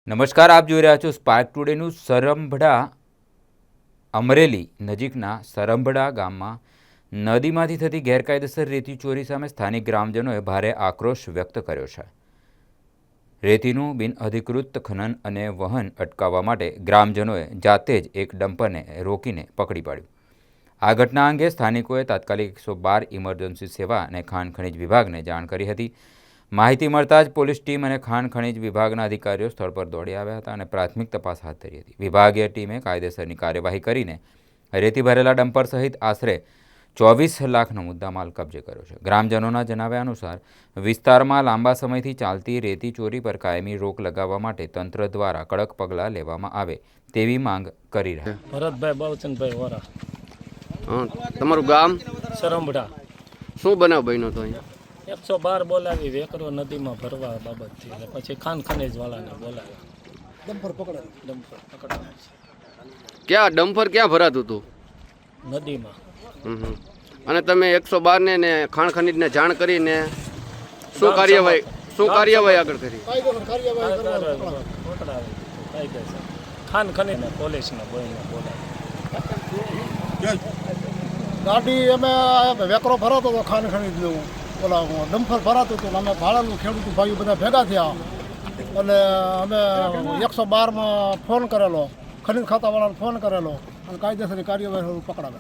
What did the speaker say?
નમસ્કાર, આપ જોઈ રહ્યા છો સ્પાર્ક ટુડેનું. સરંભડા અમરેલી નજીકના સરંભડા ગામમાં નદીમાંથી થતી ગેરકાયદેસર રેતી ચોરી સામે સ્થાનિક ગ્રામજનોએ ભારે આક્રોશ વ્યક્ત કર્યો છે. રેતીનું બિનઅધિકૃત ખનન અને વહન અટકાવવા માટે ગ્રામજનોએ જાતે જ એક ડમ્પરને રોકીને પકડી પાડ્યું. આ ઘટના અંગે સ્થાનિકોએ તાત્કાલિક 112 ઇમરજન્સી સેવા અને ખાણ ખનીજ વિભાગને જાણ કરી હતી. માહિતી મળતા જ પોલીસ ટીમ અને ખાણ ખનીજ વિભાગના અધિકારીઓ સ્થળ પર દોડી આવ્યા હતા અને પ્રાથમિક તપાસ હાથ ધરી હતી. વિભાગીય ટીમે કાયદેસરની કાર્યવાહી કરીને રેતી ભરેલા ડમ્પર સહિત આશરે 24 લાખનો મુદ્દામાલ કબજે કર્યો છે. ગ્રામજનોના જણાવ્યા અનુસાર વિસ્તારમાં લાંબા સમયથી ચાલતી રેતી ચોરી પર કાયમી રોક લગાવવા માટે તંત્ર દ્વારા કડક પગલાં લેવામાં આવે તેવી માંગ કરી રહ્યા. ભરતભાઈ બાવચંદભાઈ વોરા. તમારું ગામ સરંભડા. શું બનાવ બન્યો તો અહીંયા? 112 બોલાવી વેકરો નદીમાં ભરવા બાબતથી એટલે પછી ખાન ખનીજ વાળાને બોલાવ્યા. ડમ્પર પકડાયું છે. ડમ્પર ક્યાં ભરાતું હતું? નદીમાં. અને તમે 112 ને ખાણ ખનીજને જાણ કરીને શું કાર્યવાહી આગળ કરી? ખાન ખનીજ પોલીસને બોલાવી. ગાડી અમે વેકરો ભરાતો હતો ખાન ખનીજ લેવું, ઓલા ડમ્પર ભરાતું હતું. અમે ભાડાનું ખેડૂત ભાઈઓ બધા ભેગા થયા અને અમે 112માં ફોન કરેલો, ખનીજ ખાતાવાળાને ફોન કરેલો અને કાયદેસરની કાર્યવાહી પકડાવે.